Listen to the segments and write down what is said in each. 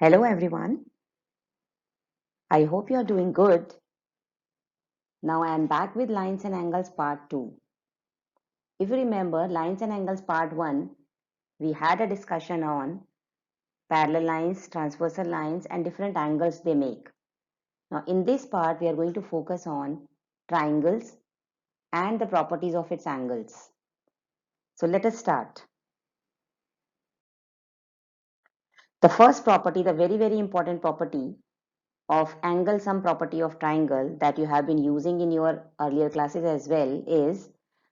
Hello everyone. I hope you are doing good. Now I am back with lines and angles part 2. If you remember lines and angles part 1, we had a discussion on parallel lines, transversal lines and different angles they make. Now in this part we are going to focus on triangles and the properties of its angles. So let us start. The first property, the very important property of angle sum property of triangle that you have been using in your earlier classes as well is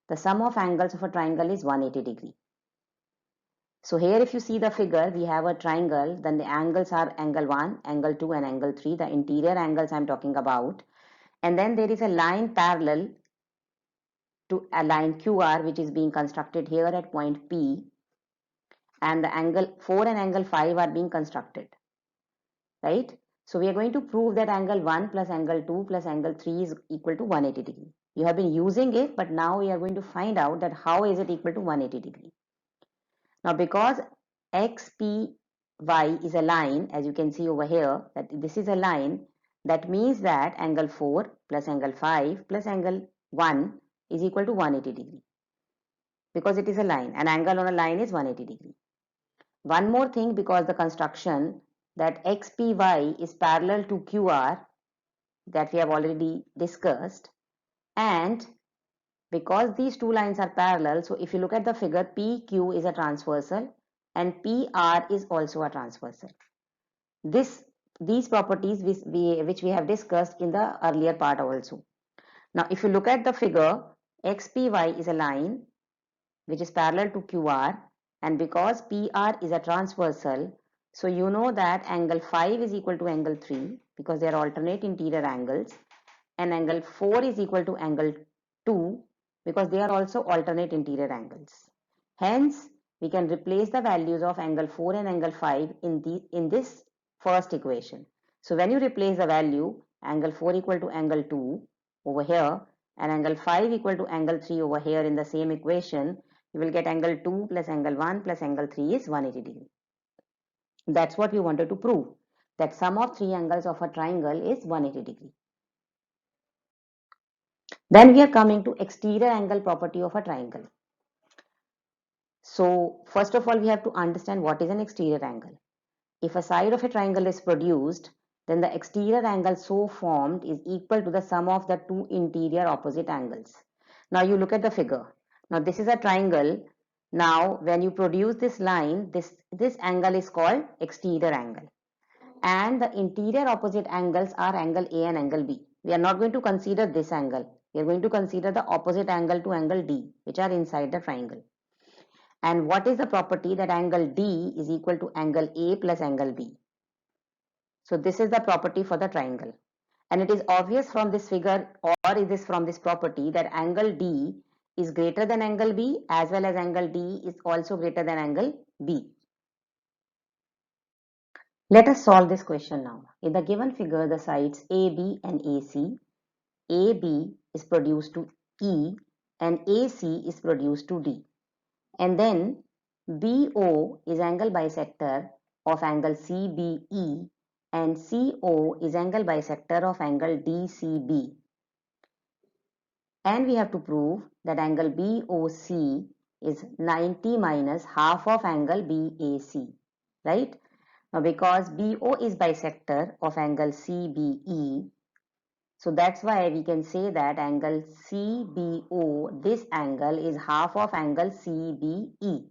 the sum of angles of a triangle is 180 degree. So here if you see the figure, we have a triangle, then the angles are angle 1, angle 2 and angle 3, the interior angles I am talking about. And then there is a line parallel to a line QR which is being constructed here at point P, and the angle 4 and angle 5 are being constructed, right? So we are going to prove that angle 1 plus angle 2 plus angle 3 is equal to 180 degree. You have been using it, but now we are going to find out that how is it equal to 180 degree. Now because XPY is a line, as you can see over here, that this is a line, that means that angle 4 plus angle 5 plus angle 1 is equal to 180 degree. Because it is a line, an angle on a line is 180 degree. One more thing, because the construction that XPY is parallel to QR that we have already discussed, and because these two lines are parallel, so if you look at the figure, PQ is a transversal and PR is also a transversal. These properties which we have discussed in the earlier part also. Now if you look at the figure, XPY is a line which is parallel to QR, and because PR is a transversal, so you know that angle 5 is equal to angle 3 because they are alternate interior angles, and angle 4 is equal to angle 2 because they are also alternate interior angles. Hence, we can replace the values of angle 4 and angle 5 in this first equation. So when you replace the value, angle 4 equal to angle 2 over here and angle 5 equal to angle 3 over here in the same equation, you will get angle 2 plus angle 1 plus angle 3 is 180 degree. That's what we wanted to prove, that sum of three angles of a triangle is 180 degree. Then we are coming to exterior angle property of a triangle. So first of all, we have to understand what is an exterior angle. If a side of a triangle is produced, then the exterior angle so formed is equal to the sum of the two interior opposite angles. Now you look at the figure. Now this is a triangle. Now when you produce this line, this angle is called exterior angle. And the interior opposite angles are angle A and angle B. We are not going to consider this angle. We are going to consider the opposite angle to angle D, which are inside the triangle. And what is the property that angle D is equal to angle A plus angle B? So this is the property for the triangle. And it is obvious from this figure, or is this from this property, that angle D is greater than angle B as well as angle D is also greater than angle B. Let us solve this question now. In the given figure, the sides AB and AB is produced to E and AC is produced to D. And then BO is angle bisector of angle CBE and CO is angle bisector of angle DCB. And we have to prove that angle BOC is 90 minus half of angle BAC, right? Now because BO is bisector of angle CBE, so that's why we can say that angle CBO, this angle is half of angle CBE,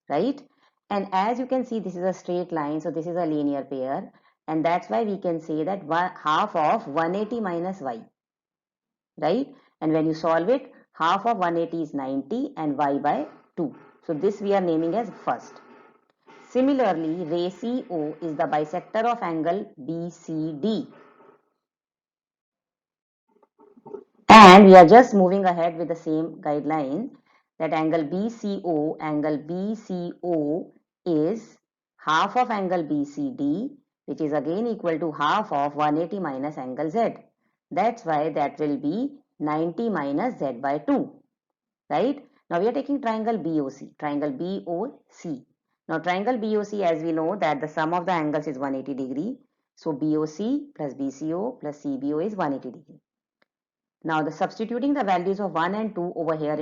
right? And as you can see, this is a straight line, so this is a linear pair, and that's why we can say that half of 180 minus y, right? And when you solve it, half of 180 is 90 and y by 2. So this we are naming as first. Similarly, ray CO is the bisector of angle BCD. And we are just moving ahead with the same guideline that angle BCO is half of angle BCD, which is again equal to half of 180 minus angle Z. That's why that will be 90 minus Z by 2, right? Now we are taking triangle BOC, triangle BOC. Now triangle BOC, as we know that the sum of the angles is 180 degree. So BOC plus BCO plus CBO is 180 degree. Now the substituting the values of 1 and 2 over here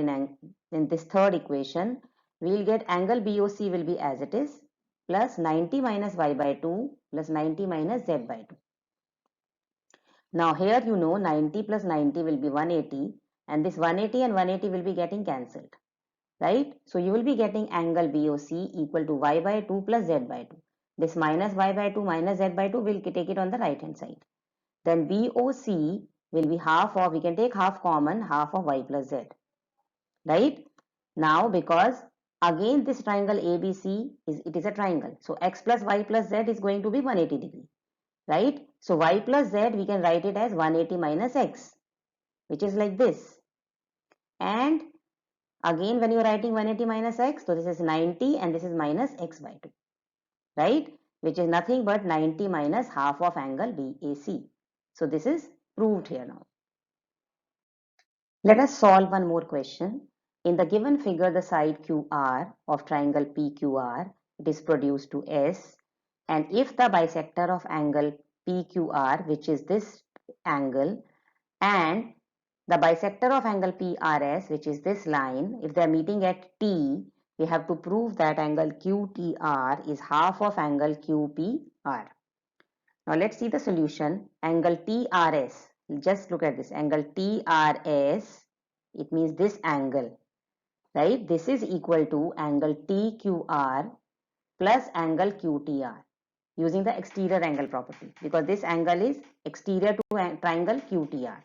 in this third equation, we will get angle BOC will be as it is plus 90 minus y by 2 plus 90 minus z by 2. Now here you know 90 plus 90 will be 180 and this 180 and 180 will be getting cancelled, right? So you will be getting angle BOC equal to y by 2 plus z by 2. This minus y by 2 minus z by 2 will take it on the right hand side. Then BOC will be half of, we can take half common, half of y plus z, right? Now because again this triangle ABC it is a triangle. So x plus y plus z is going to be 180 degree, right? So y plus z we can write it as 180 minus x, which is like this. And again when you are writing 180 minus x, so this is 90 and this is minus x by 2, right? Which is nothing but 90 minus half of angle BAC. So this is proved here now. Let us solve one more question. In the given figure, the side QR of triangle PQR, it is produced to S, and if the bisector of angle PQR, which is this angle, and the bisector of angle PRS, which is this line, if they are meeting at T, we have to prove that angle QTR is half of angle QPR. Now let's see the solution. Angle TRS, just look at this, angle TRS, it means this angle, right? This is equal to angle TQR plus angle QTR using the exterior angle property, because this angle is exterior to triangle QTR,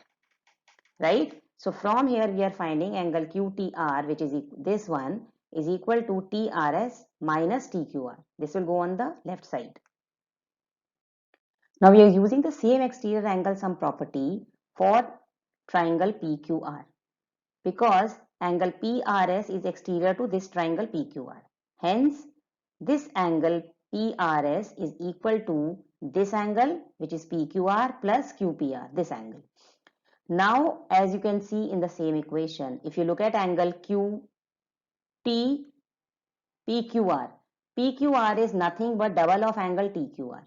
right? So from here we are finding angle QTR, which is this one, is equal to TRS minus TQR. This will go on the left side. Now we are using the same exterior angle sum property for triangle PQR, because angle PRS is exterior to this triangle PQR. Hence, this angle PRS is equal to this angle, which is PQR plus QPR, this angle. Now, as you can see in the same equation, if you look at angle QT PQR, PQR is nothing but double of angle TQR,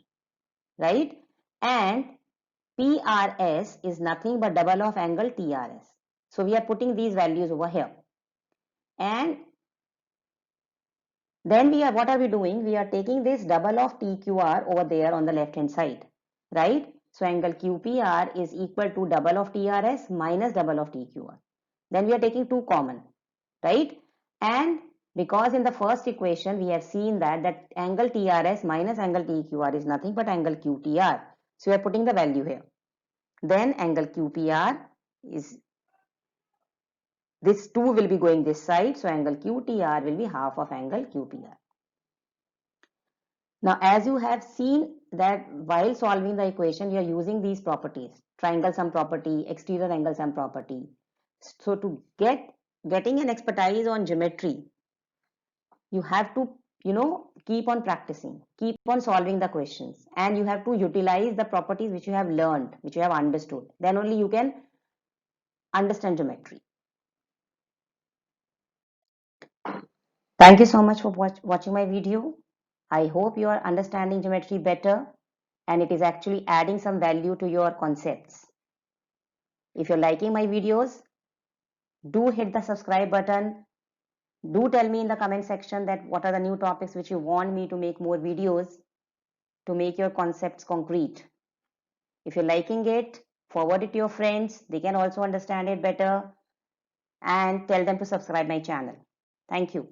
right? And PRS is nothing but double of angle TRS. So we are putting these values over here. And then what are we doing? We are taking this double of TQR over there on the left hand side, right? So angle QPR is equal to double of TRS minus double of TQR. Then we are taking 2 common, right? And because in the first equation we have seen that angle TRS minus angle TQR is nothing but angle QTR. So we are putting the value here. Then angle QPR is, this 2 will be going this side, so angle QTR will be half of angle QPR. Now as you have seen that while solving the equation we are using these properties, triangle sum property, exterior angle sum property. So to getting an expertise on geometry, you have to keep on practicing, keep on solving the questions, and you have to utilize the properties which you have learned, which you have understood. Then only you can understand geometry. Thank you so much for watching my video. I hope you are understanding geometry better and it is actually adding some value to your concepts. If you're liking my videos, do hit the subscribe button. Do tell me in the comment section that what are the new topics which you want me to make more videos to make your concepts concrete. If you're liking it, forward it to your friends. They can also understand it better, and tell them to subscribe my channel. Thank you.